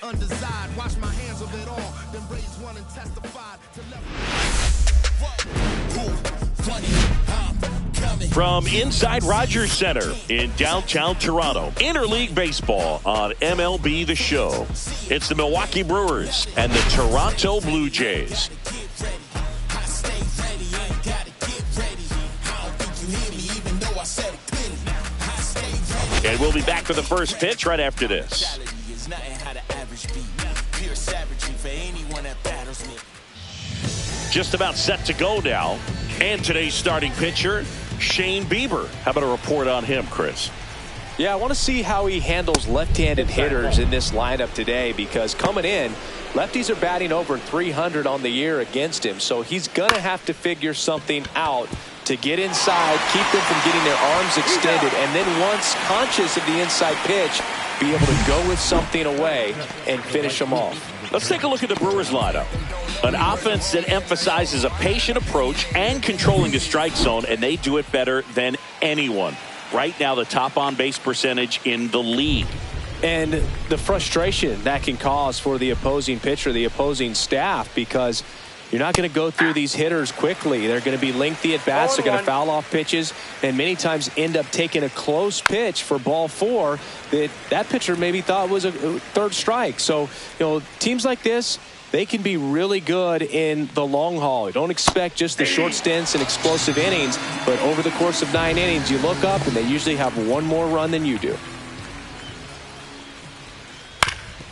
undesired. Wash my hands of it all, then raise one and testified to From inside Rogers Center in downtown Toronto, interleague baseball on MLB The Show. It's the Milwaukee Brewers and the Toronto Blue Jays. And we'll be back for the first pitch right after this. Just about set to go now. And today's starting pitcher, Shane Bieber. How about a report on him, Chris? Yeah, I want to see how he handles left-handed hitters in this lineup today, because coming in, lefties are batting over 300 on the year against him. So he's going to have to figure something out to get inside, keep them from getting their arms extended, and then once conscious of the inside pitch, be able to go with something away and finish them off. Let's take a look at the Brewers lineup. An offense that emphasizes a patient approach and controlling the strike zone, and they do it better than anyone. Right now, the top on-base percentage in the league. And the frustration that can cause for the opposing pitcher, the opposing staff, because you're not going to go through these hitters quickly. They're going to be lengthy at bats. They're going to foul off pitches, and many times end up taking a close pitch for ball four that pitcher maybe thought was a third strike. So, teams like this, they can be really good in the long haul. You don't expect just the short stints and explosive innings, but over the course of 9 innings, you look up and they usually have one more run than you do.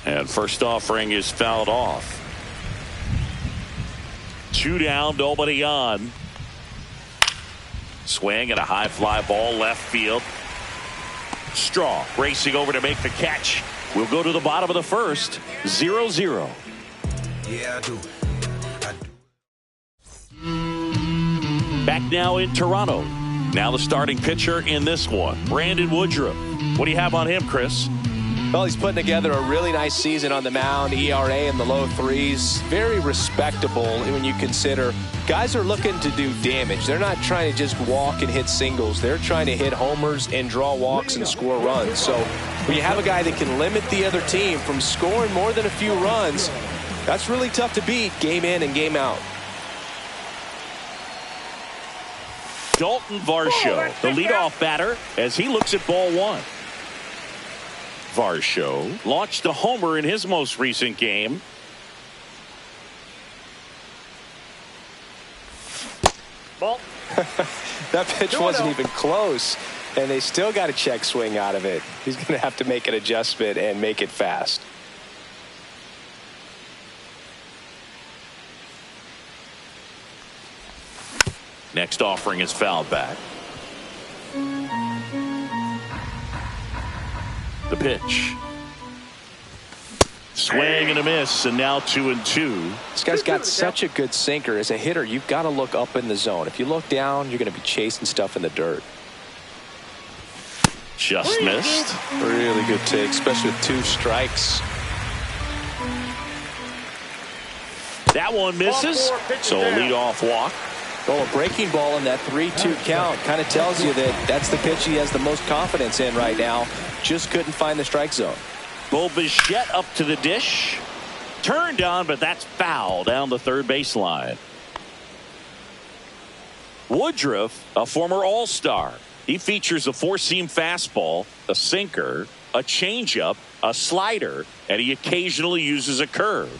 And first offering is fouled off. 2 down, nobody on. Swing and a high fly ball left field. Straw racing over to make the catch. We'll go to the bottom of the first. 0-0. Yeah, I do. Back now in Toronto. Now the starting pitcher in this one, Brandon Woodruff. What do you have on him, Chris? Well, he's putting together a really nice season on the mound. ERA in the low 3s. Very respectable when you consider guys are looking to do damage. They're not trying to just walk and hit singles. They're trying to hit homers and draw walks and score runs. So when you have a guy that can limit the other team from scoring more than a few runs, that's really tough to beat game in and game out. Dalton Varsho, the leadoff batter, as he looks at ball one. Varsho launched a homer in his most recent game. Ball. That pitch wasn't even close, and they still got a check swing out of it. He's going to have to make an adjustment and make it fast. Next offering is fouled back. The pitch. Swing and a miss, and now 2-2. This guy's got such a good sinker. As a hitter, you've got to look up in the zone. If you look down, you're going to be chasing stuff in the dirt. Just missed. Really good take, especially with 2 strikes. That one misses, so a leadoff walk. Well, a breaking ball in that 3-2 count kind of tells you that that's the pitch he has the most confidence in right now. Just couldn't find the strike zone. Bo Bichette up to the dish. Turned on, but that's foul down the third baseline. Woodruff, a former All-Star. He features a 4-seam fastball, a sinker, a changeup, a slider, and he occasionally uses a curve.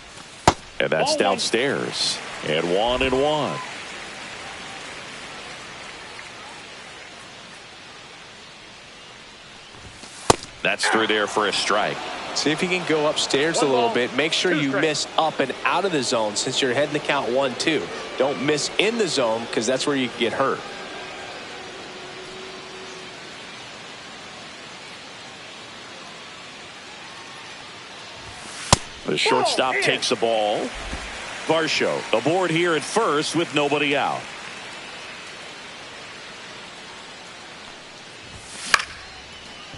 And that's downstairs. And 1-1. That's through there for a strike. See if you can go upstairs a little bit. Make sure you miss up and out of the zone since you're heading the count 1-2. Don't miss in the zone, because that's where you can get hurt. The shortstop takes the ball. Varsho aboard here at first with nobody out.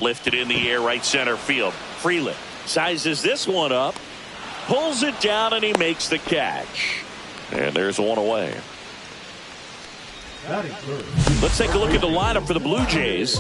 Lifted in the air, right center field. Freeland sizes this one up, pulls it down, and he makes the catch. And there's one away. Let's take a look at the lineup for the Blue Jays.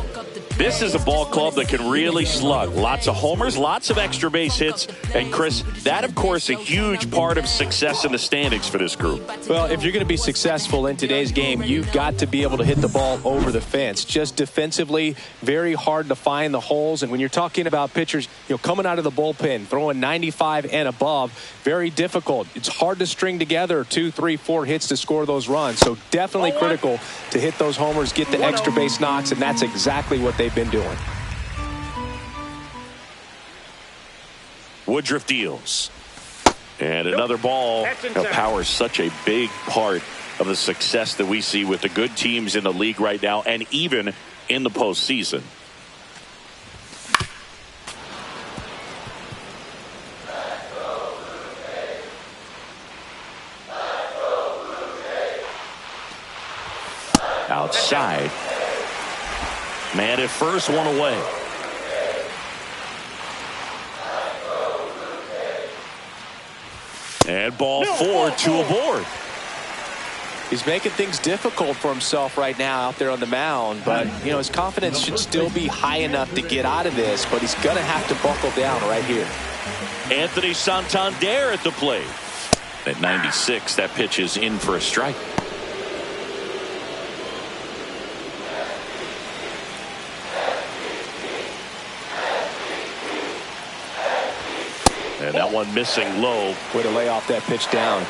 This is a ball club that can really slug. Lots of homers, lots of extra base hits. And, Chris, that, of course, a huge part of success in the standings for this group. Well, if you're going to be successful in today's game, you've got to be able to hit the ball over the fence. Just defensively, very hard to find the holes. And when you're talking about pitchers, coming out of the bullpen, throwing 95 and above, very difficult. It's hard to string together 2, 3, 4 hits to score those runs. So definitely critical to hit those homers, get the extra base knocks, and that's exactly what they've been doing. Woodruff deals. And another ball. Power is such a big part of the success that we see with the good teams in the league right now and even in the postseason. Outside. Man at first, one away. And ball 4, 2 aboard. He's making things difficult for himself right now out there on the mound, but his confidence should still be high enough to get out of this, but he's going to have to buckle down right here. Anthony Santander at the plate. At 96, that pitch is in for a strike. And that one missing low. Way to lay off that pitch down.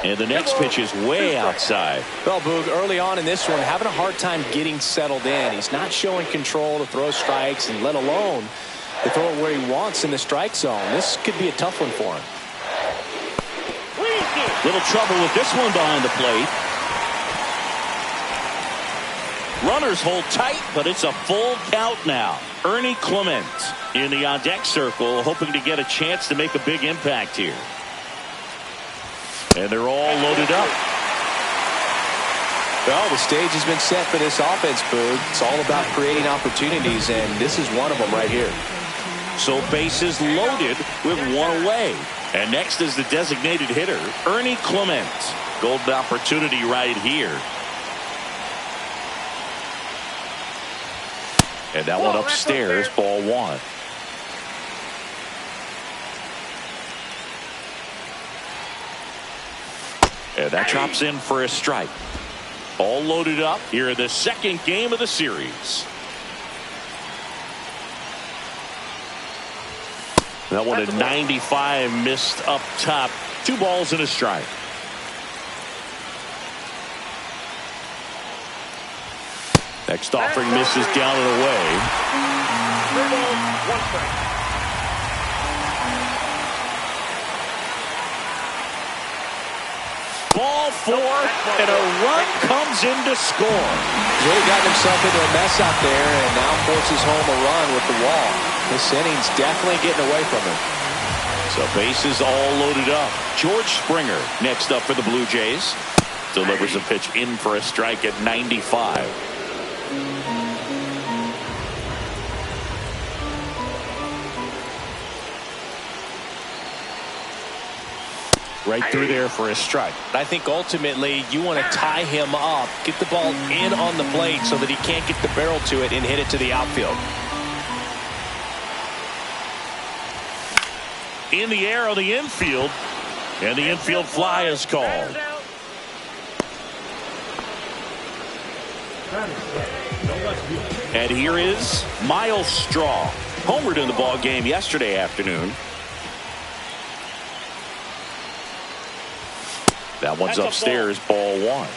And the next pitch is way outside. Well, Boog, early on in this one, having a hard time getting settled in. He's not showing control to throw strikes, and let alone to throw it where he wants in the strike zone. This could be a tough one for him. Little trouble with this one behind the plate. Runners hold tight, but it's a full count now. Ernie Clement in the on-deck circle, hoping to get a chance to make a big impact here. And they're all loaded up. Well, the stage has been set for this offense, Boog. It's all about creating opportunities, and this is one of them right here. So bases loaded with one away. And next is the designated hitter, Ernie Clement. Golden opportunity right here. And that one upstairs, ball 1. And that drops in for a strike. All loaded up here in the second game of the series. That one at 95 missed up top. 2 balls and a strike. Next offering misses down and away. 3 balls, 1 strike. Ball 4, and a run comes in to score. Really got himself into a mess out there and now forces home a run with the wall. This inning's definitely getting away from him. So bases all loaded up. George Springer next up for the Blue Jays. Delivers a pitch in for a strike at 95. Right through there for a strike. I think ultimately you want to tie him up, get the ball in on the plate so that he can't get the barrel to it and hit it to the outfield. In the air on the infield, and the infield fly is called. And here is Miles Straw. Homered in the ball game yesterday afternoon. That one's upstairs, ball 1.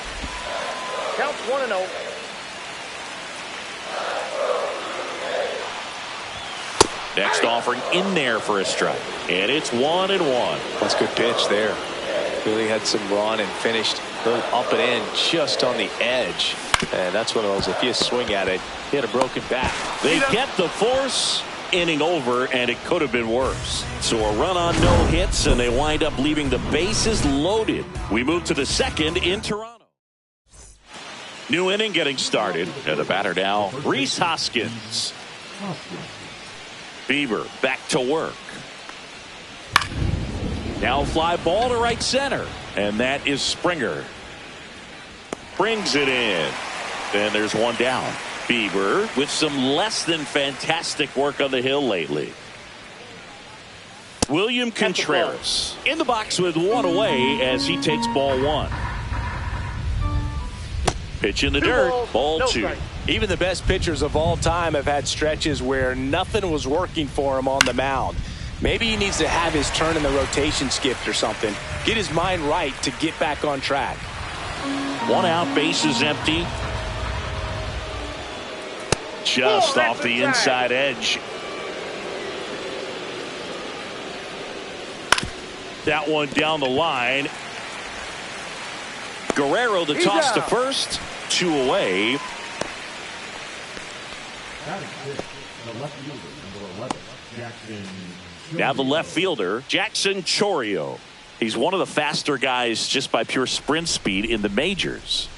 Counts 1-0. Next offering in there for a strike. And it's 1-1. That's a good pitch there. Really had some run and finished a little up and in just on the edge. And that's one of those, if you swing at it, he had a broken bat. They get the force. Inning over, and it could have been worse. So a run on no hits, and they wind up leaving the bases loaded. We move to the second in Toronto. New inning getting started. And the batter now, Rhys Hoskins. Bieber back to work. Now fly ball to right center. And that is Springer. Brings it in. And there's one down. Bieber with some less than fantastic work on the hill lately. William Contreras in the box with one away as he takes ball one. Pitch in the dirt, ball two. Even the best pitchers of all time have had stretches where nothing was working for him on the mound. Maybe he needs to have his turn in the rotation skipped or something. Get his mind right to get back on track. One out, base is empty. Just off the inside edge. That one down the line. Guerrero the toss to first. Two away. Now the left fielder, Jackson Chourio. He's one of the faster guys just by pure sprint speed in the majors.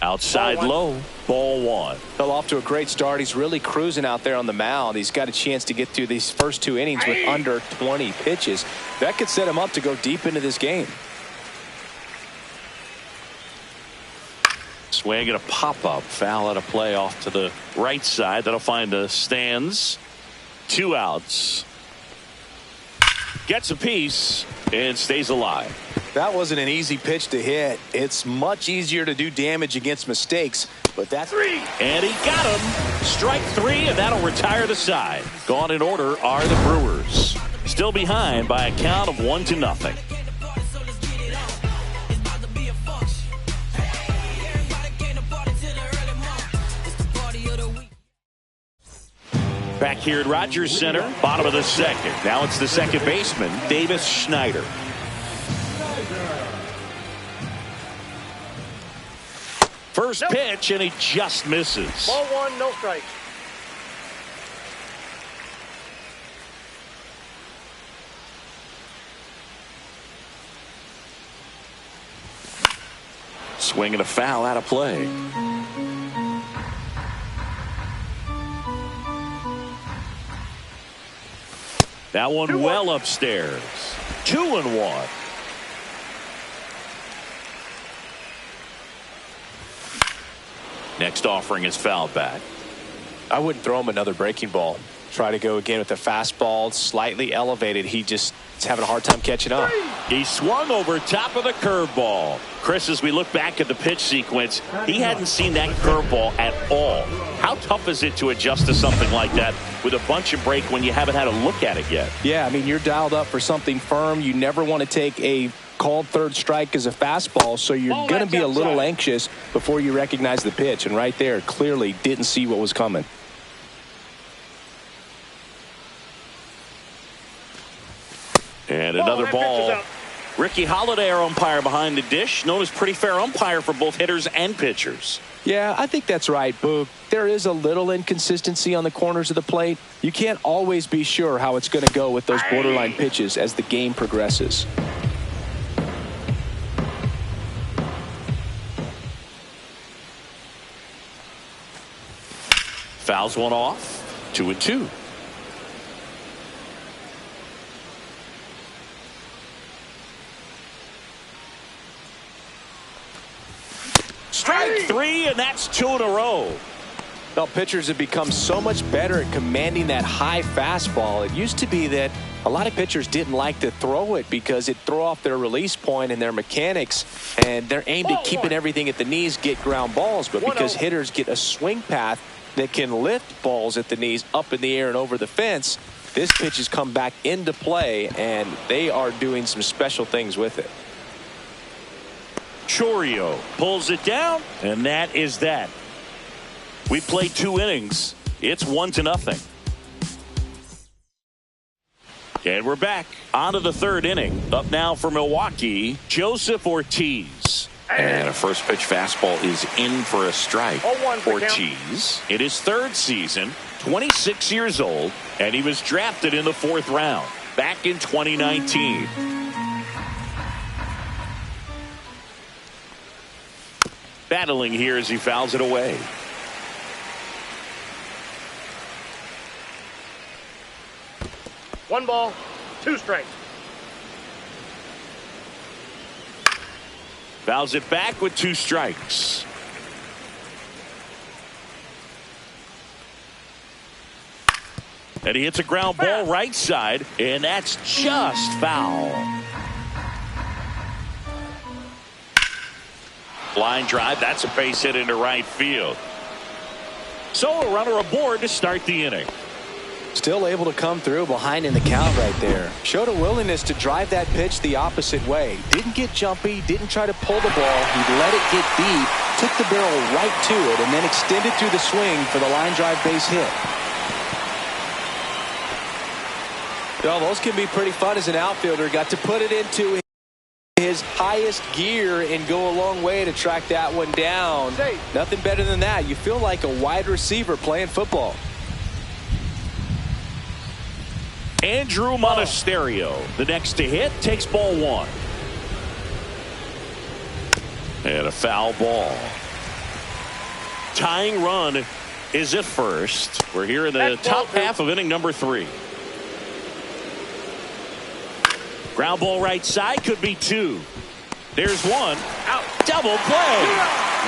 Outside low, ball one. Fell off to a great start. He's really cruising out there on the mound. He's got a chance to get through these first two innings with under 20 pitches. That could set him up to go deep into this game. Swing and a pop-up. Foul out of play off to the right side. That'll find the stands. Two outs. Gets a piece and stays alive. That wasn't an easy pitch to hit. It's much easier to do damage against mistakes, but that's three. And he got him. Strike three, and that'll retire the side. Gone in order are the Brewers. Still behind by a count of 1-0. Back here at Rogers Center, bottom of the second. Now it's the second baseman, Davis Schneider. First pitch, and he just misses. Ball one, no strikes. Swing and a foul out of play. That one well upstairs. 2-1. Next offering is fouled back. I wouldn't throw him another breaking ball. Try to go again with the fastball, slightly elevated. He's having a hard time catching up. He swung over top of the curveball. Chris, as we look back at the pitch sequence, he hadn't seen that curveball at all. How tough is it to adjust to something like that with a bunch of break when you haven't had a look at it yet? Yeah, I mean, you're dialed up for something firm. You never want to take a called third strike as a fastball, so you're going to be a little anxious before you recognize the pitch. And right there, clearly didn't see what was coming. And another ball. Ricky Holiday, our umpire behind the dish, known as pretty fair umpire for both hitters and pitchers. Yeah, I think that's right, Boog. There is a little inconsistency on the corners of the plate. You can't always be sure how it's going to go with those borderline pitches as the game progresses. Fouls one off. 2-2. Strike three, and that's 2 in a row. Well, pitchers have become so much better at commanding that high fastball. It used to be that a lot of pitchers didn't like to throw it because it'd throw off their release point and their mechanics, and they're aimed at keeping everything at the knees, get ground balls. But because hitters get a swing path that can lift balls at the knees up in the air and over the fence, this pitch has come back into play, and they are doing some special things with it. Chourio pulls it down, and that is that. We played 2 innings. It's 1-0. And we're back onto the third inning. Up now for Milwaukee, Joseph Ortiz. And a first pitch fastball is in for a strike. Ortiz in his third season, 26 years old, and he was drafted in the 4th round back in 2019. battling here as he fouls it away. One ball, two strikes. Fouls it back with 2 strikes. And he hits a ground ball right side, and that's just foul. Line drive, that's a base hit into right field. So a runner aboard to start the inning. Still able to come through behind in the count right there. Showed a willingness to drive that pitch the opposite way. Didn't get jumpy, didn't try to pull the ball. He let it get deep, took the barrel right to it, and then extended through the swing for the line drive base hit. Well, those can be pretty fun as an outfielder. Got to put it into his highest gear and go a long way to track that one down. Nothing better than that. You feel like a wide receiver playing football. Andrew Monasterio, the next to hit, takes ball 1. And a foul ball. Tying run is at first. We're here in the top half of inning number 3. Ground ball right side, could be 2. There's 1. Out. Double play.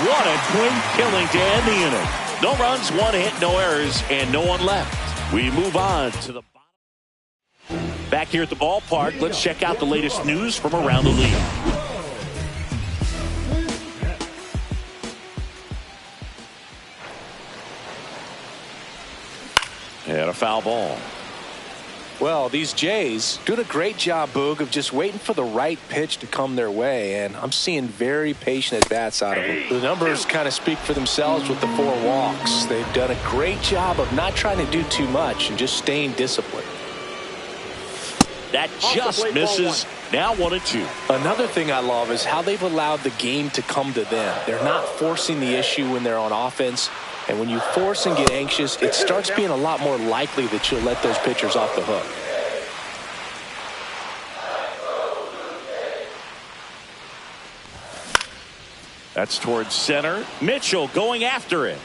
What a twin killing to end the inning. No runs, 1 hit, no errors, and no one left. We move on to the bottom. Back here at the ballpark, let's check out the latest news from around the league. And a foul ball. Well, these Jays doing a great job, Boog, of just waiting for the right pitch to come their way, and I'm seeing very patient at-bats out of them. The numbers kind of speak for themselves with the 4 walks. They've done a great job of not trying to do too much and just staying disciplined. That just misses. Now 1-2. Another thing I love is how they've allowed the game to come to them. They're not forcing the issue when they're on offense. And when you force and get anxious, it starts being a lot more likely that you'll let those pitchers off the hook. That's towards center. Mitchell going after it.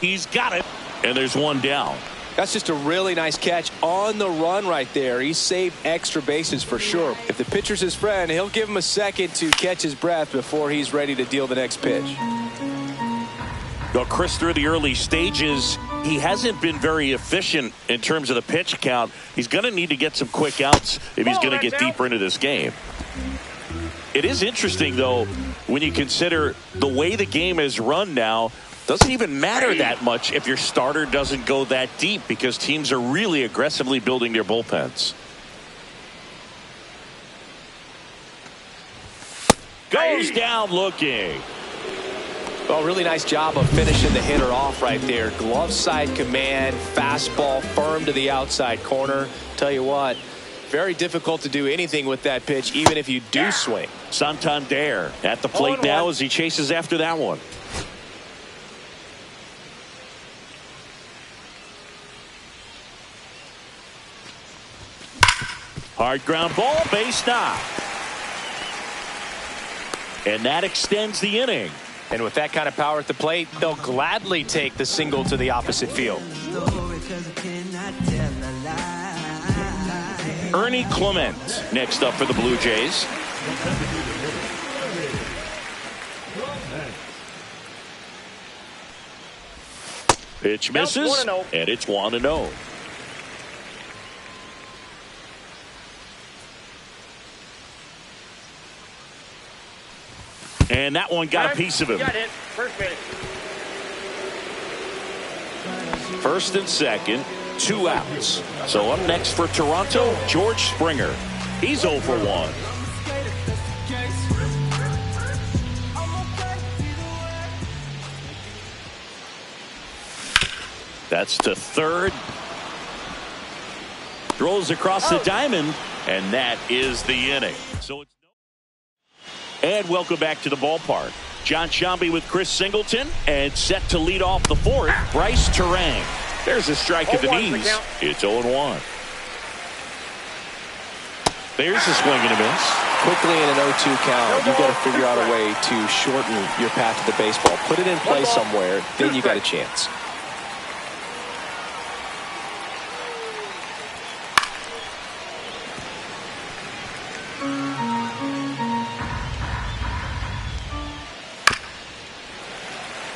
He's got it. And there's 1 down. That's just a really nice catch on the run right there. He saved extra bases for sure. If the pitcher's his friend, he'll give him a second to catch his breath before he's ready to deal the next pitch. Well, Chris, through the early stages, he hasn't been very efficient in terms of the pitch count. He's going to need to get some quick outs if he's going to get deeper into this game. It is interesting, though, when you consider the way the game is run now. Doesn't even matter that much if your starter doesn't go that deep because teams are really aggressively building their bullpens. Goes down looking. Well, really nice job of finishing the hitter off right there. Glove side command, fastball firm to the outside corner. Tell you what, very difficult to do anything with that pitch, even if you do swing. Santander at the plate now as he chases after that one. Hard ground ball, base knock. And that extends the inning. And with that kind of power at the plate, they'll gladly take the single to the opposite field. Ernie Clement next up for the Blue Jays. Pitch misses, and it's 1-0. And that one got a piece of him. First and second, 2 outs. So up next for Toronto, George Springer. He's 0 for 1. That's to third. Throws across the diamond, and that is the inning. So it's and welcome back to the ballpark. John Sciambi with Chris Singleton, and set to lead off the 4th, Bryce Terang. There's a strike at the knees. It's 0-1. There's a swing and a miss. quickly in an 0-2 count, you've got to figure out a way to shorten your path to the baseball. Put it in play somewhere, then you got a chance.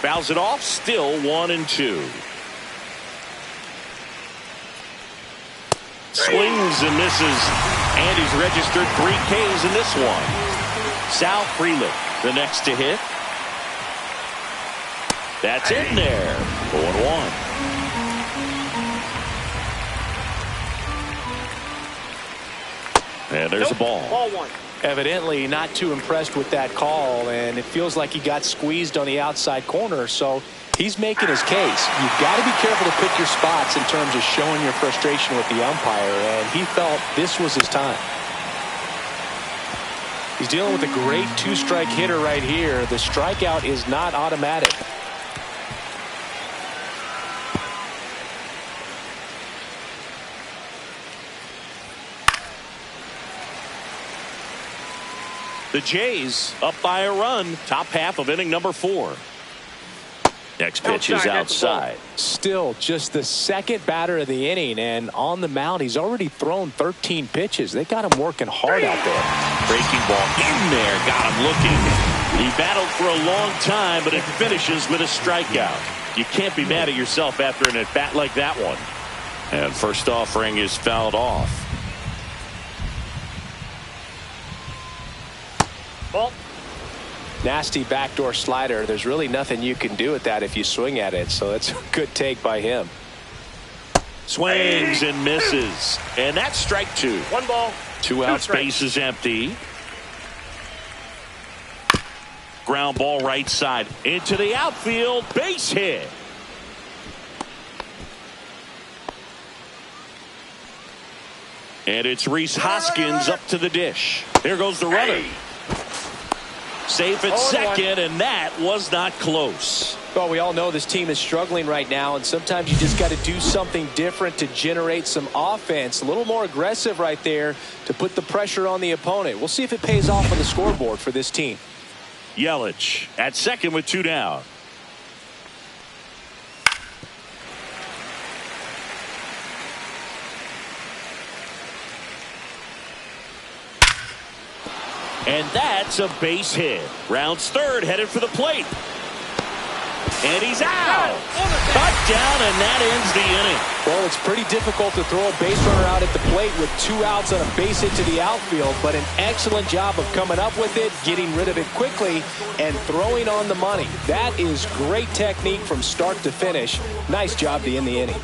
Fouls it off, still 1-2. Swings and misses, and he's registered 3 Ks in this one. Sal Frelick, the next to hit. That's in there. 0-1. And there's a ball. Ball 1. Evidently not too impressed with that call, and it feels like he got squeezed on the outside corner, so he's making his case. You've got to be careful to pick your spots in terms of showing your frustration with the umpire, and he felt this was his time. He's dealing with a great 2-strike hitter right here. The strikeout is not automatic. The Jays up by a run, top half of inning number 4. Next pitch is outside. Still just the second batter of the inning, and on the mound he's already thrown 13 pitches. They got him working hard out there. Breaking ball in there, got him looking. He battled for a long time, but it finishes with a strikeout. You can't be mad at yourself after an at-bat like that one. And first offering is fouled off. Ball. Nasty backdoor slider. There's really nothing you can do with that if you swing at it, so that's a good take by him. Swings and misses, and that's strike 2. 1 ball. 2 outs, base is empty. Ground ball right side into the outfield, base hit. And it's Rhys Hoskins up to the dish. There goes the runner. Safe at second, and that was not close. Well, we all know this team is struggling right now, and sometimes you just got to do something different to generate some offense. A little more aggressive right there to put the pressure on the opponent. We'll see if it pays off on the scoreboard for this team. Yelich at second with 2 down. And that's a base hit. Rounds third, headed for the plate. And he's out. Cut down, and that ends the inning. Well, it's pretty difficult to throw a base runner out at the plate with 2 outs on a base hit to the outfield, but an excellent job of coming up with it, getting rid of it quickly, and throwing on the money. That is great technique from start to finish. Nice job to end the inning.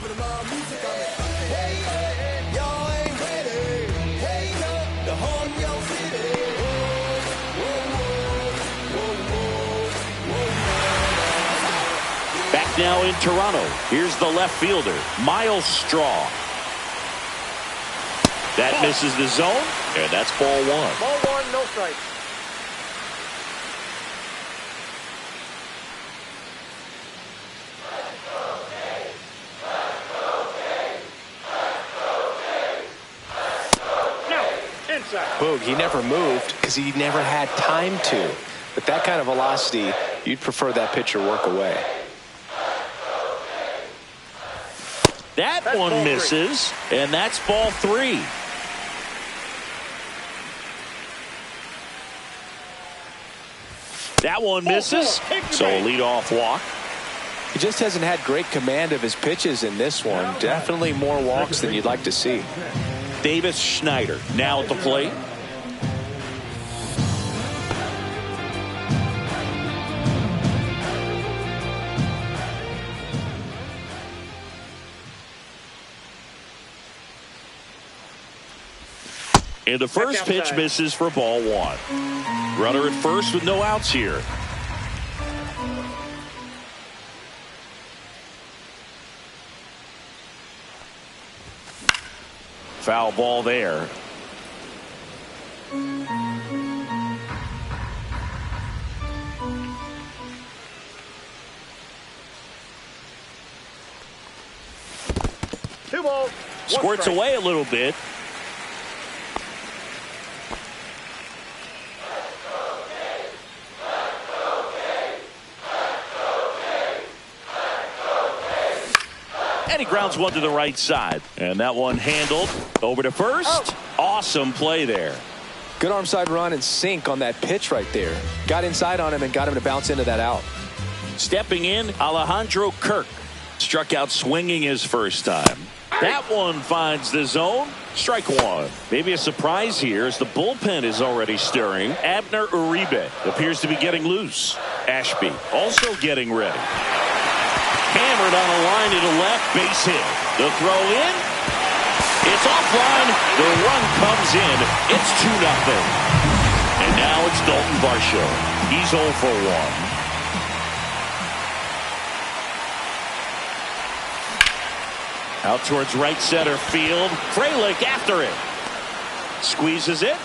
Now in Toronto, here's the left fielder, Miles Straw. That misses the zone, and that's ball 1. Ball 1, no strike. Now, inside. Boog, he never moved because he never had time to. But that kind of velocity, you'd prefer that pitcher work away. That one misses, and that's ball 3. That one misses, so a leadoff walk. He just hasn't had great command of his pitches in this one. Definitely more walks than you'd like to see. Davis Schneider now at the plate. And the first pitch misses for ball 1. Runner at first with no outs here. Foul ball there. Two balls. Squirts away a little bit. And he grounds one to the right side. And that one handled over to first. Awesome play there. Good arm side run and sink on that pitch right there. Got inside on him and got him to bounce into that out. Stepping in, Alejandro Kirk. Struck out swinging his first time. That one finds the zone. Strike one. Maybe a surprise here as the bullpen is already stirring. Abner Uribe appears to be getting loose. Ashby also getting ready. Hammered on a line to the left, base hit. The throw in. It's offline. The run comes in. It's 2-0. And now it's Dalton Varsho. He's 0 for 1. Out towards right center field. Frelick after it. Squeezes it.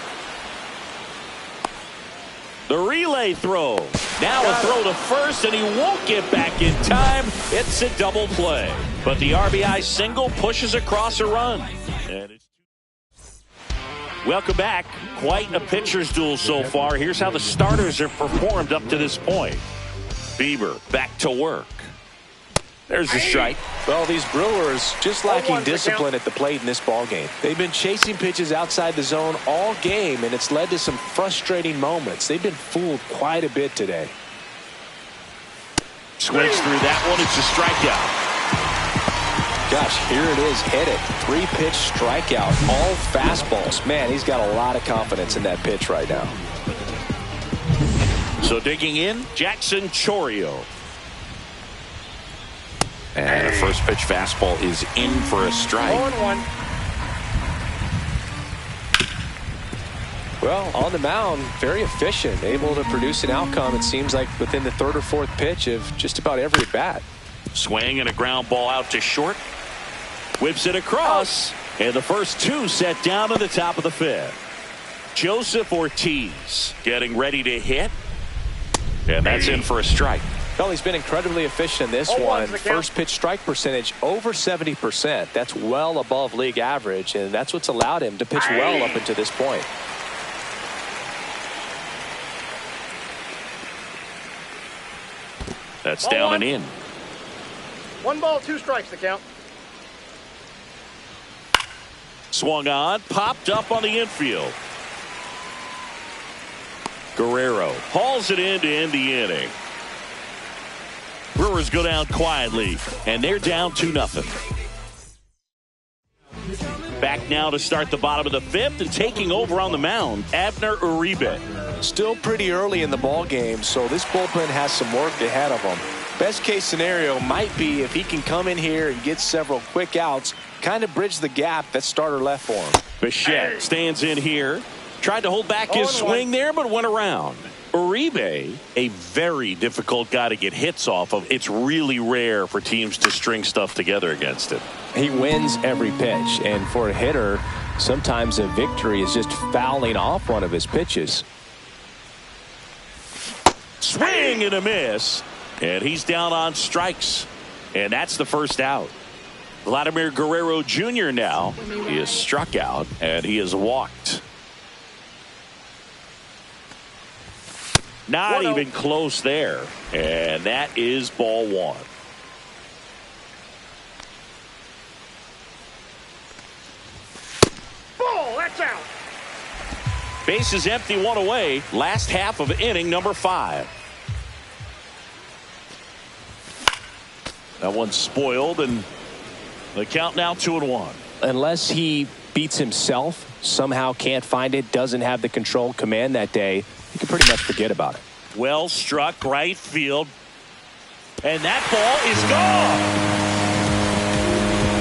The relay throw. Now a throw to first, and he won't get back in time. It's a double play. But the RBI single pushes across a run. And it's welcome back. Quite a pitcher's duel so far. Here's how the starters have performed up to this point. Bieber back to work. There's the strike. Well, these Brewers just lacking discipline at the plate in this ball game. They've been chasing pitches outside the zone all game, and it's led to some frustrating moments. They've been fooled quite a bit today. Swings through that one. It's a strikeout. Gosh, here it is. Hit it. 3-pitch strikeout. All fastballs. Man, he's got a lot of confidence in that pitch right now. So digging in, Jackson Chorio. And a first pitch fastball is in for a strike. 0-1. Well, on the mound, very efficient, able to produce an outcome, it seems like, within the third or fourth pitch of just about every at bat. Swing and a ground ball out to short. Whips it across. And the first two set down to the top of the fifth. Joseph Ortiz getting ready to hit. And that's in for a strike. Well, he's been incredibly efficient in this one. First pitch strike percentage over 70%. That's well above league average, and that's what's allowed him to pitch well up until this point. That's down and in. 1 ball, 2 strikes to count. Swung on, popped up on the infield. Guerrero hauls it in to end the inning. Brewers go down quietly, and they're down 2-0. Back now to start the bottom of the fifth, and taking over on the mound, Abner Uribe. Still pretty early in the ball game, so this bullpen has some work ahead of them. Best case scenario might be if he can come in here and get several quick outs, kind of bridge the gap that starter left for him. Bichette stands in here. Tried to hold back his swing there, but went around. Uribe, a very difficult guy to get hits off of. It's really rare for teams to string stuff together against him. He wins every pitch, and for a hitter, sometimes a victory is just fouling off one of his pitches. Swing and a miss, and he's down on strikes, and that's the first out. Vladimir Guerrero Jr. now, he is struck out, and he is walked. Not even close there. And that is ball one. Ball, that's out. Base is empty, one away. Last half of inning number 5. That one's spoiled, and the count now 2-1. Unless he beats himself, somehow can't find it, doesn't have the control command that day, you can pretty much forget about it. Well struck right field. And that ball is gone.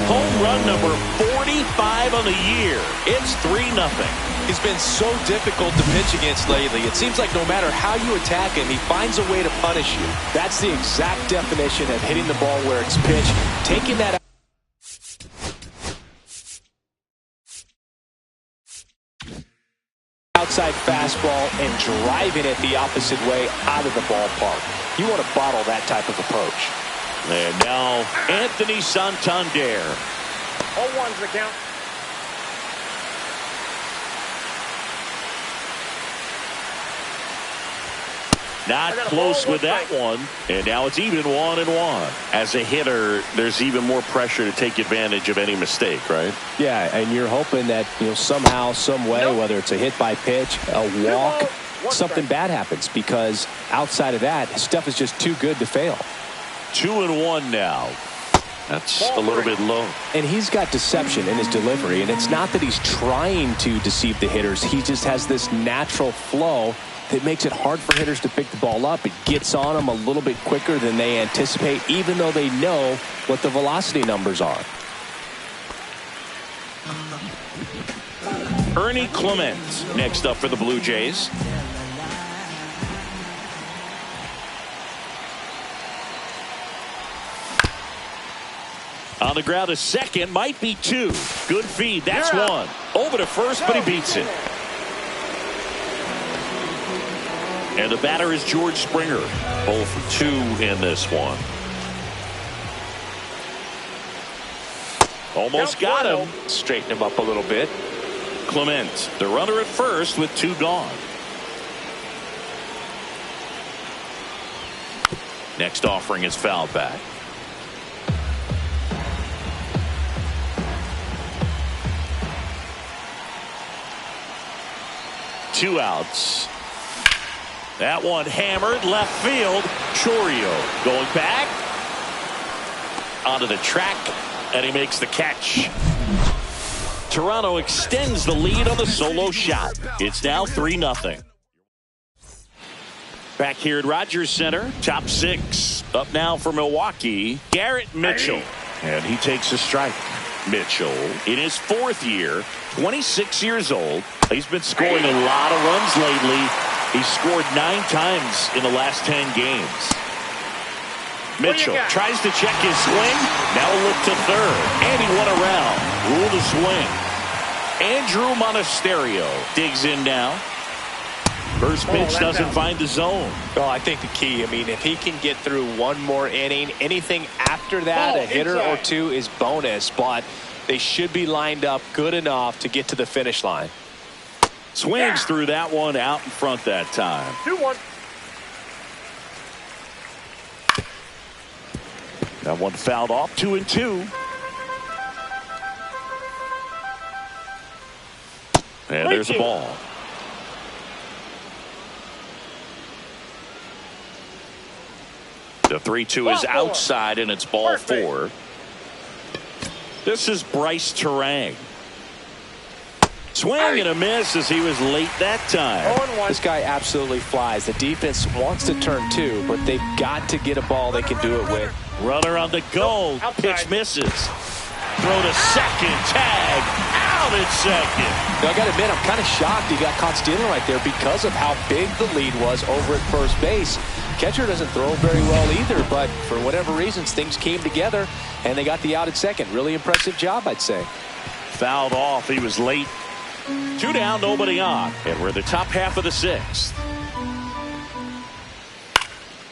Home run number 45 on the year. It's 3-0. He's been so difficult to pitch against lately. It seems like no matter how you attack him, he finds a way to punish you. That's the exact definition of hitting the ball where it's pitched. Taking that outside fastball and driving it the opposite way out of the ballpark. You want to bottle that type of approach. And now Anthony Santander. 0-1's the count. Not close with that one. And now it's even 1-1. As a hitter, there's even more pressure to take advantage of any mistake, right? Yeah, and you're hoping that, somehow, some way, whether it's a hit by pitch, a walk, something bad happens, because outside of that, stuff is just too good to fail. 2-1 now. That's a little bit low. And he's got deception in his delivery, and it's not that he's trying to deceive the hitters. He just has this natural flow that makes it hard for hitters to pick the ball up. It gets on them a little bit quicker than they anticipate, even though they know what the velocity numbers are. Ernie Clement next up for the Blue Jays. On the ground to second, might be 2. Good feed, that's 1. Over to first, but he beats it. And the batter is George Springer. 0 for 2 in this one. Almost got him. Straighten him up a little bit. Clement, the runner at first with 2 gone. Next offering is fouled back. Two outs. That one hammered left field. Chorio going back onto the track, and he makes the catch. Toronto extends the lead on the solo shot. It's now 3-0. Back here at Rogers Center, top 6. Up now for Milwaukee, Garrett Mitchell. And he takes a strike. Mitchell, in his 4th year, 26 years old. He's been scoring a lot of runs lately. He's scored 9 times in the last 10 games. Mitchell tries to check his swing. Now a look to third. And he went around. Rule the swing. Andrew Monasterio digs in now. First pitch doesn't find the zone. Well, I think the key, if he can get through one more inning, anything after that, a hitter or 2 is bonus, but they should be lined up good enough to get to the finish line. Swings through that one out in front that time. 2-1. That one fouled off. 2-2. And there's a ball. The 3-2 is outside, and it's ball 4. This is Bryce Terang. Swing and a miss as he was late that time. This guy absolutely flies. The defense wants to turn 2, but they've got to get a ball they can do it with. Runner on the go. Pitch misses. Throw to second. Tag. Out at second. Now, I got to admit, I'm kind of shocked he got caught stealing right there because of how big the lead was over at first base. Catcher doesn't throw very well either, but for whatever reasons, things came together, and they got the out at second. Really impressive job, I'd say. Fouled off. He was late. 2 down, nobody on. And we're in the top half of the 6th.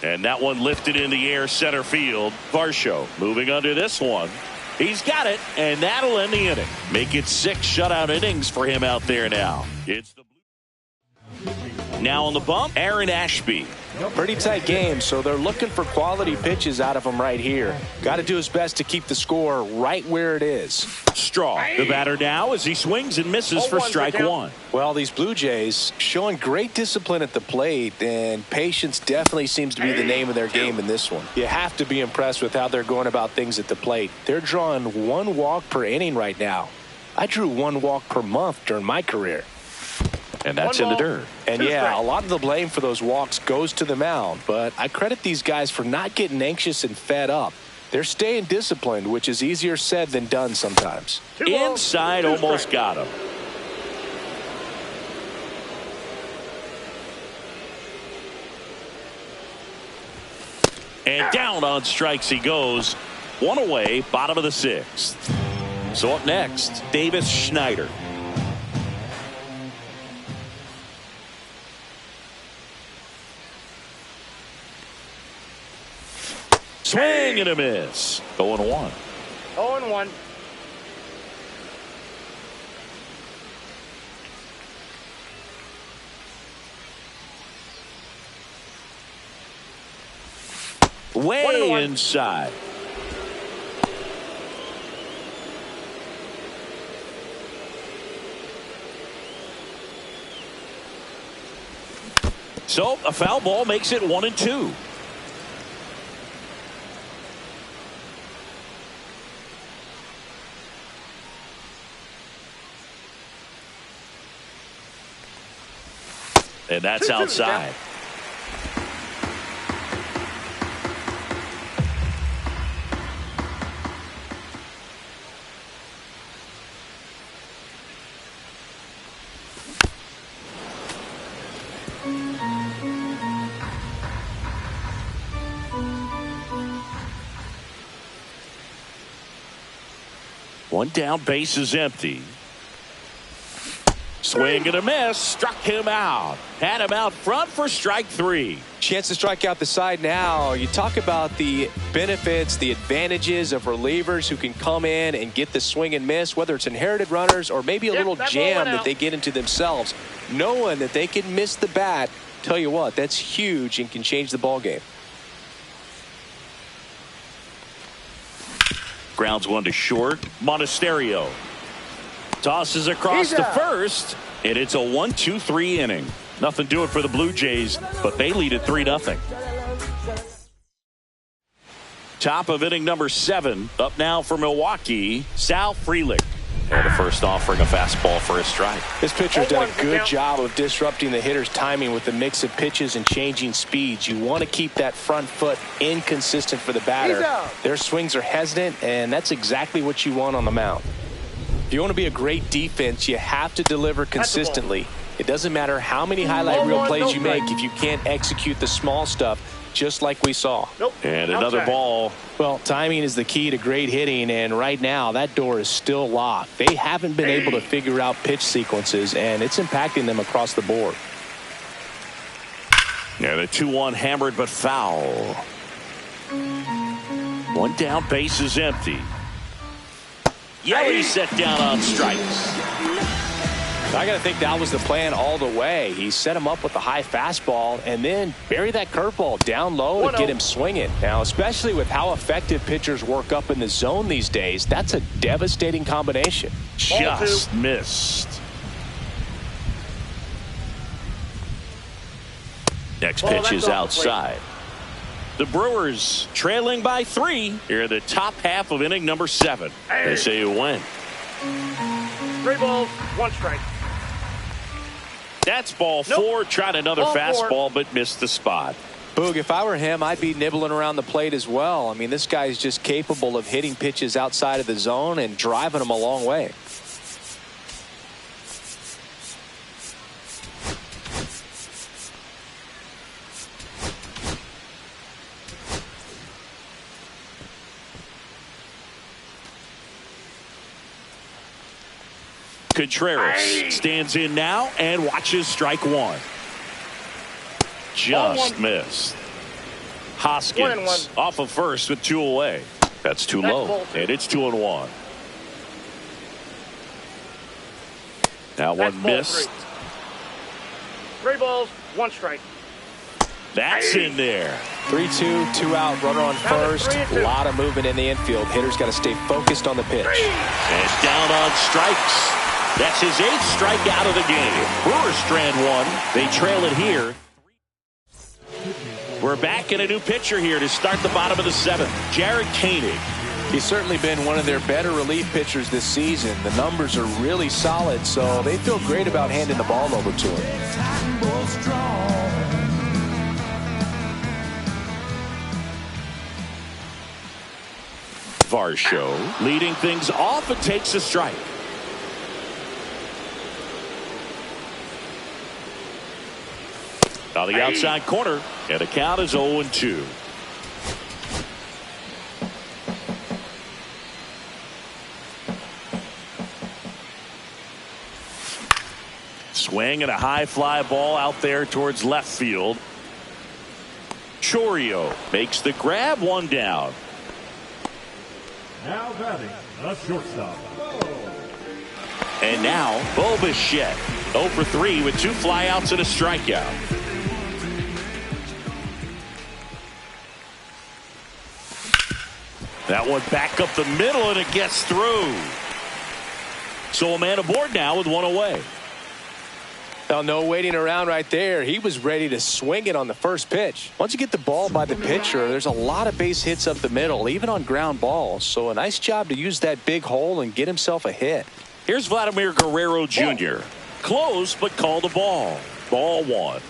And that one lifted in the air center field. Varsho moving under this one. He's got it, and that'll end the inning. Make it 6 shutout innings for him out there now. It's the now on the bump, Aaron Ashby. Pretty tight game, so they're looking for quality pitches out of him right here. Got to do his best to keep the score right where it is. Straw, the batter now as he swings and misses for strike 1. Well, these Blue Jays showing great discipline at the plate, and patience definitely seems to be the name of their game in this one. You have to be impressed with how they're going about things at the plate. They're drawing 1 walk per inning right now. I drew 1 walk per month during my career. And that's in the dirt. And yeah, a lot of the blame for those walks goes to the mound, but I credit these guys for not getting anxious and fed up. They're staying disciplined, which is easier said than done sometimes. Inside, almost got him. And down on strikes he goes. 1 away, bottom of the 6th. So up next, Davis Schneider. Swing and a miss. 0-1. 0-1. way inside. So a foul ball makes it 1-2. And that's outside. One down, base is empty. Swing and a miss, struck him out. Had him out front for strike 3. Chance to strike out the side now. You talk about the benefits, the advantages of relievers who can come in and get the swing and miss, whether it's inherited runners or maybe a little jam that they get into themselves. Knowing that they can miss the bat, tell you what, that's huge and can change the ball game. Grounds one to short. Monasterio tosses across to first, and it's a 1-2-3 inning. Nothing doing for the Blue Jays, but they lead at 3-0. Top of inning number 7. Up now for Milwaukee, Sal Frelick. And the first offering a fastball for a strike. This pitcher's done a good job of disrupting the hitter's timing with the mix of pitches and changing speeds. You want to keep that front foot inconsistent for the batter. Their swings are hesitant, and that's exactly what you want on the mound. If you want to be a great defense, you have to deliver consistently. It doesn't matter how many highlight reel plays you make if you can't execute the small stuff, just like we saw. And another ball. Well, timing is the key to great hitting, and right now that door is still locked. They haven't been able to figure out pitch sequences, and it's impacting them across the board. Yeah, the 2-1 hammered but foul. One down, base is empty. Yelly set down on strikes. I got to think that was the plan all the way. He set him up with the high fastball and then bury that curveball down low and get him swinging. Now, especially with how effective pitchers work up in the zone these days, that's a devastating combination. Just missed. Next pitch is outside. The Brewers trailing by 3 here in the top half of inning number 7. They say a win. 3 balls, 1 strike. That's ball 4. Tried another fastball, but missed the spot. Boog, if I were him, I'd be nibbling around the plate as well. I mean, this guy's just capable of hitting pitches outside of the zone and driving them a long way. Contreras stands in now and watches strike 1. Just missed. Hoskins off of first with 2 away. That's too low, and it's 2-1. Now one missed. 3 balls, 1 strike. That's in there. 3-2, 2 out, runner on first. A lot of movement in the infield. Hitter's got to stay focused on the pitch. And down on strikes. That's his 8th strikeout of the game. Brewers strand 1. They trail it here. We're back in a new pitcher here to start the bottom of the 7th. Jared Koenig. He's certainly been one of their better relief pitchers this season. The numbers are really solid, so they feel great about handing the ball over to him. Varsho leading things off and takes a strike. On the outside corner, and the count is 0-2. Swing and a high fly ball out there towards left field. Chorio makes the grab, 1 down. Now batting, a shortstop. And now, Bo Bichette, 0 for 3 with 2 flyouts and a strikeout. That one back up the middle, and it gets through. So a man aboard now with one away. Well, no waiting around right there. He was ready to swing it on the first pitch. Once you get the ball by the pitcher, there's a lot of base hits up the middle, even on ground balls. So a nice job to use that big hole and get himself a hit. Here's Vladimir Guerrero Jr. Close, but called a ball. Ball one.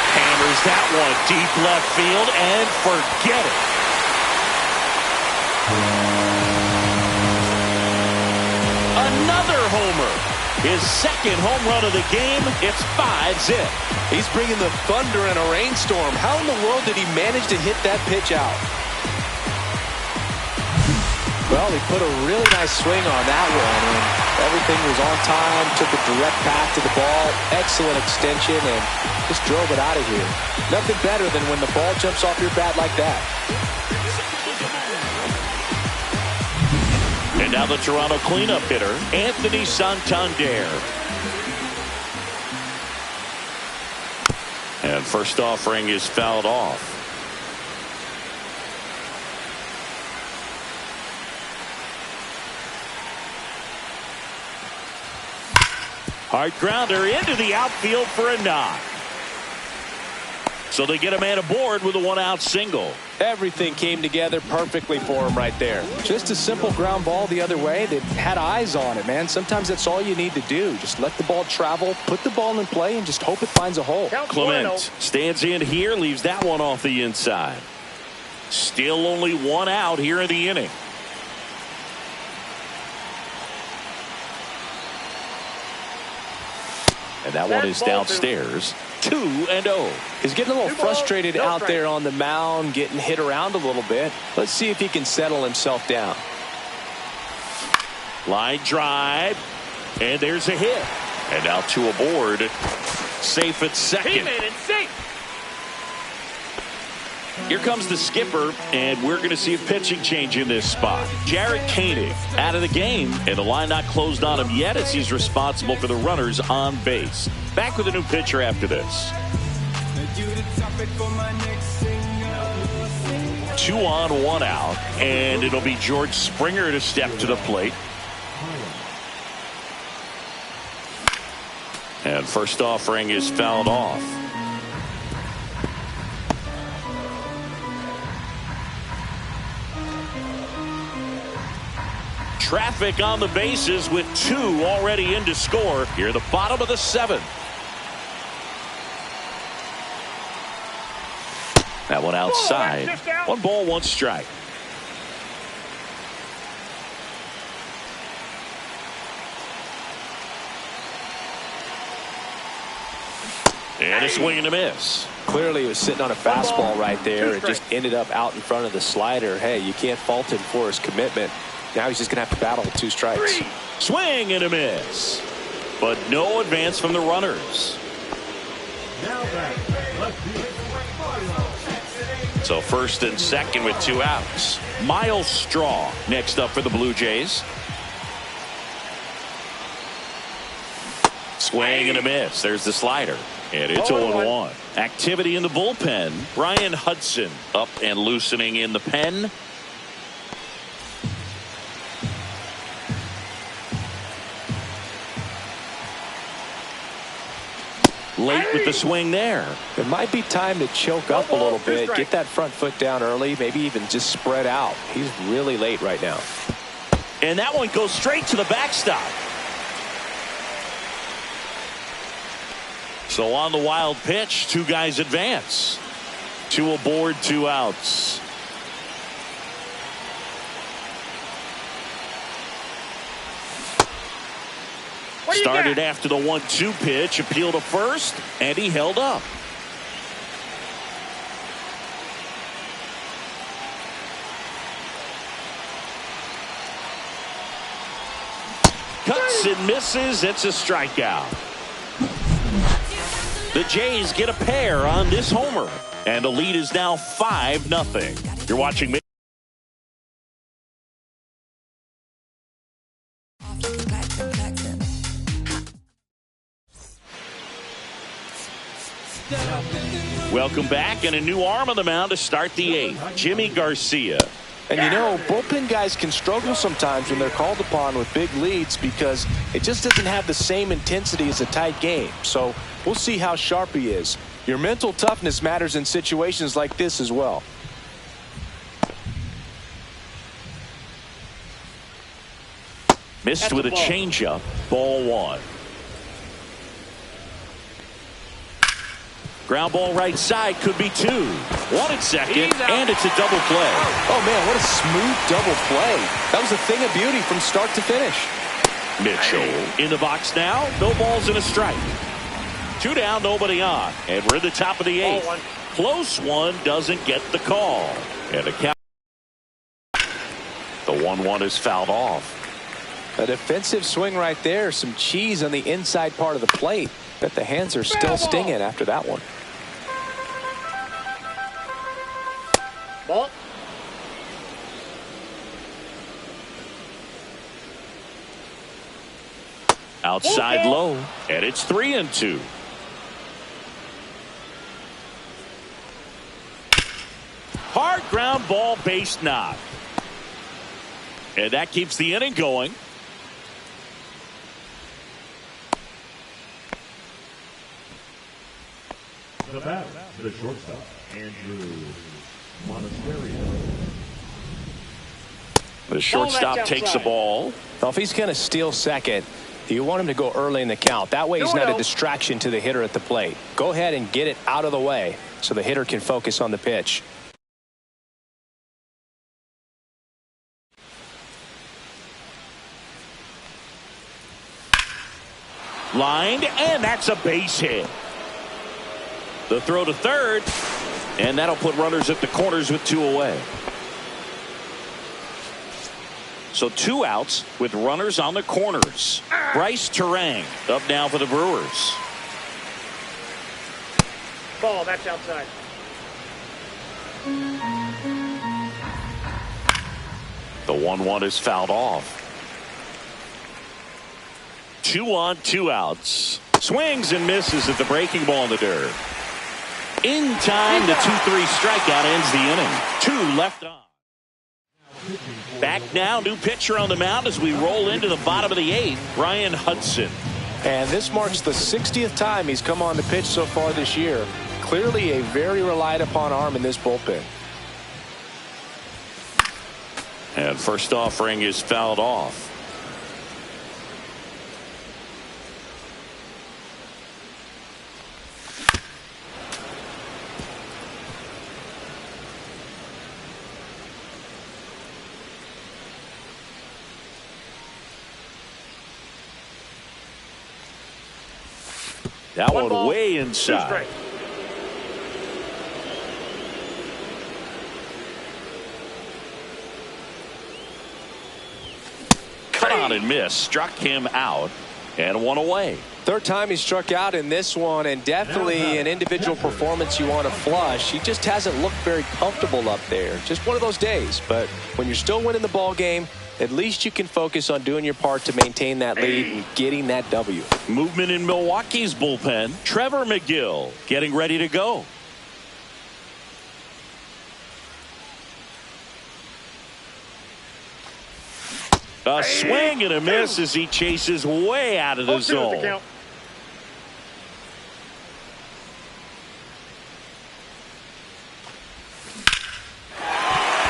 Hammers that one deep left field and forget it. Another homer. His second home run of the game. It's 5-0. He's bringing the thunder in a rainstorm. How in the world did he manage to hit that pitch out? Well, he put a really nice swing on that one, and everything was on time, took a direct path to the ball, excellent extension, and just drove it out of here. Nothing better than when the ball jumps off your bat like that. And now the Toronto cleanup hitter, Anthony Santander. And first offering is fouled off. Hard grounder into the outfield for a knock. So they get a man aboard with a one-out single. Everything came together perfectly for him right there. Just a simple ground ball the other way that had eyes on it, man. Sometimes that's all you need to do. Just let the ball travel, put the ball in play, and just hope it finds a hole. Clement stands in here, leaves that one off the inside. Still only one out here in the inning. And that one is downstairs. 2-0. He's getting a little frustrated out there on the mound, getting hit around a little bit. Let's see if he can settle himself down. Line drive. And there's a hit. And now two aboard. Safe at second. He made it safe. Here comes the skipper, and we're going to see a pitching change in this spot. Jarrett Koenig out of the game, and the line not closed on him yet as he's responsible for the runners on base. Back with a new pitcher after this. 2 on, 1 out, and it'll be George Springer to step to the plate. And first offering is fouled off. Traffic on the bases with 2 already in to score here in the bottom of the 7th. That one outside. 1 ball, 1 strike. And a swing and a miss. Clearly, he was sitting on a fastball right there. It just ended up out in front of the slider. Hey, you can't fault him for his commitment. Now he's just going to have to battle with 2 strikes. Swing and a miss. But no advance from the runners. Now back, left field. So first and second with 2 outs. Miles Straw next up for the Blue Jays. Swing and a miss. There's the slider. And it's 0-1. Activity in the bullpen. Ryan Hudson up and loosening in the pen. Late with the swing there. It might be time to choke up a little bit, get that front foot down early, maybe even just spread out. He's really late right now. And that one goes straight to the backstop. So on the wild pitch, 2 guys advance. 2 aboard, 2 outs. Started after the 1-2 pitch, appeal to first, and he held up. Cuts and misses. It's a strikeout. The Jays get a pair on this homer, and the lead is now 5-0. You're watching me. Welcome back, and a new arm on the mound to start the 8th, Jimmy Garcia. And you know, bullpen guys can struggle sometimes when they're called upon with big leads because it just doesn't have the same intensity as a tight game. So we'll see how sharp he is. Your mental toughness matters in situations like this as well. Missed with a changeup, ball 1. Ground ball right side, could be 2. 1 at second, and it's a double play. Oh, man, what a smooth double play. That was a thing of beauty from start to finish. Mitchell in the box now. No balls and a strike. 2 down, nobody on. And we're at the top of the 8th. Close one doesn't get the call. And a count. The 1-1 is fouled off. A defensive swing right there. Some cheese on the inside part of the plate. Bet the hands are still stinging after that one. Ball. Outside low, and it's 3-2. Hard ground ball, base knock. And that keeps the inning going. The batter, the shortstop, Andrew Monasterio. The shortstop takes the ball. Well, if he's going to steal second, you want him to go early in the count. That way he's not a distraction to the hitter at the plate. Go ahead and get it out of the way so the hitter can focus on the pitch. Lined, and that's a base hit. The throw to third, and that'll put runners at the corners with 2 away. So 2 outs with runners on the corners. Bryce Terang up now for the Brewers. Ball, that's outside. The 1-1 is fouled off. 2 on, 2 outs. Swings and misses at the breaking ball in the dirt. In time, the 2-3 strikeout ends the inning. 2 left on. Back now, new pitcher on the mound as we roll into the bottom of the 8th, Ryan Hudson. And this marks the 60th time he's come on the pitch so far this year. Clearly a very relied upon arm in this bullpen. And first offering is fouled off. That one way inside. Cut on and miss. Struck him out. And 1 away. Third time he struck out in this one, and definitely an individual performance you want to flush. He just hasn't looked very comfortable up there. Just one of those days. But when you're still winning the ball game, at least you can focus on doing your part to maintain that lead and getting that W. Movement in Milwaukee's bullpen. Trevor McGill getting ready to go. A swing and a miss as he chases way out of the zone.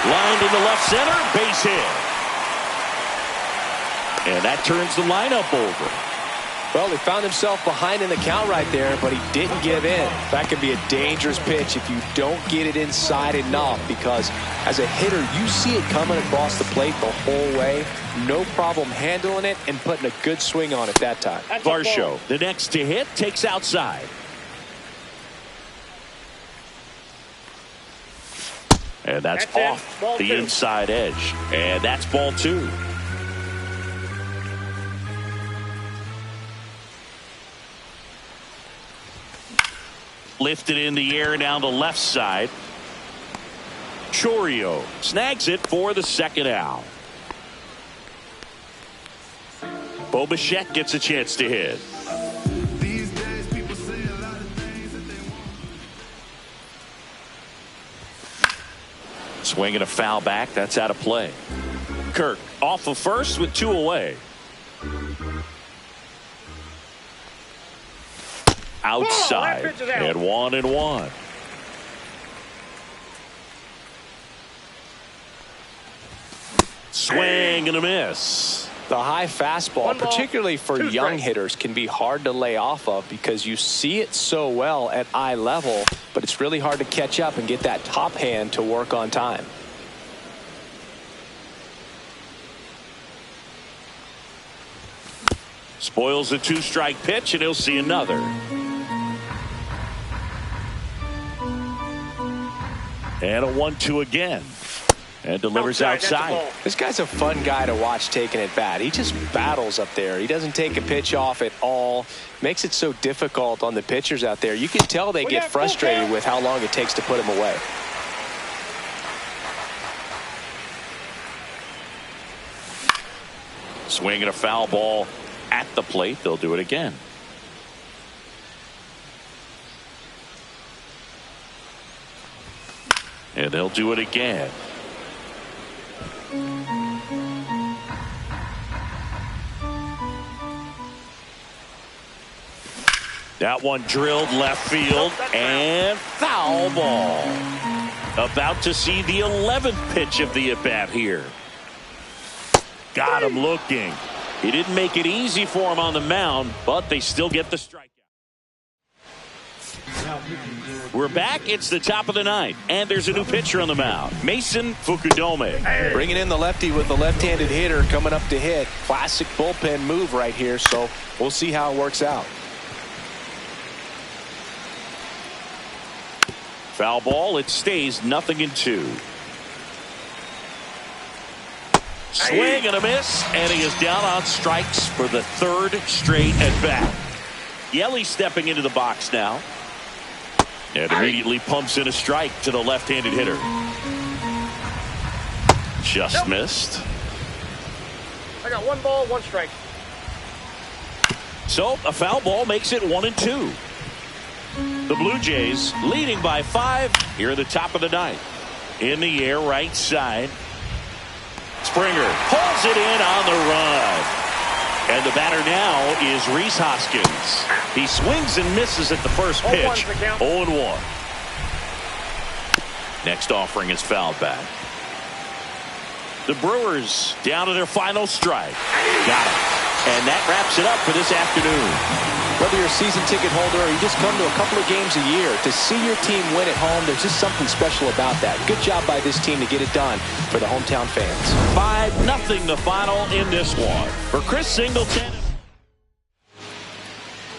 Lined in the left center, base hit. And that turns the lineup over. Well, he found himself behind in the count right there, but he didn't give in. That could be a dangerous pitch if you don't get it inside enough, because as a hitter, you see it coming across the plate the whole way. No problem handling it and putting a good swing on it that time. Varsho, the next to hit, takes outside. And that's off the inside edge. And that's ball 2. Lifted in the air down the left side. Chorio snags it for the second out. Bo Bichette gets a chance to hit. These days people say a lot of things that they want. Swing and a foul back. That's out of play. Kirk off of first with 2 away. Outside and 1-1. Swing and a miss. The high fastball, particularly for young hitters, can be hard to lay off of because you see it so well at eye level, but it's really hard to catch up and get that top hand to work on time. Spoils the 2-strike pitch, and he'll see another. And a 1-2 again. And delivers outside. This guy's a fun guy to watch taking at bat. He just battles up there. He doesn't take a pitch off at all. Makes it so difficult on the pitchers out there. You can tell they get frustrated with how long it takes to put him away. Swing and a foul ball at the plate. They'll do it again. And they'll do it again. That one drilled left field and foul ball. About to see the 11th pitch of the at-bat here. Got him looking. He didn't make it easy for him on the mound, but they still get the strikeout. We're back. It's the top of the ninth, and there's a new pitcher on the mound, Mason Fukudome. Bringing in the lefty with the left-handed hitter coming up to hit. Classic bullpen move right here, so we'll see how it works out. Foul ball. It stays 0-2. Swing and a miss, and he is down on strikes for the 3rd straight at bat. Yelly stepping into the box now. And immediately pumps in a strike to the left-handed hitter. Just missed. I got 1 ball, 1 strike. So a foul ball makes it 1-2. The Blue Jays leading by 5 here at the top of the ninth. In the air, right side. Springer pulls it in on the run. And the batter now is Rhys Hoskins. He swings and misses at the first pitch. 0-1. Next offering is fouled back. The Brewers down to their final strike. Got it. And that wraps it up for this afternoon. Whether you're a season ticket holder or you just come to a couple of games a year, to see your team win at home, there's just something special about that. Good job by this team to get it done for the hometown fans. 5-0 the final in this one. For Chris Singleton.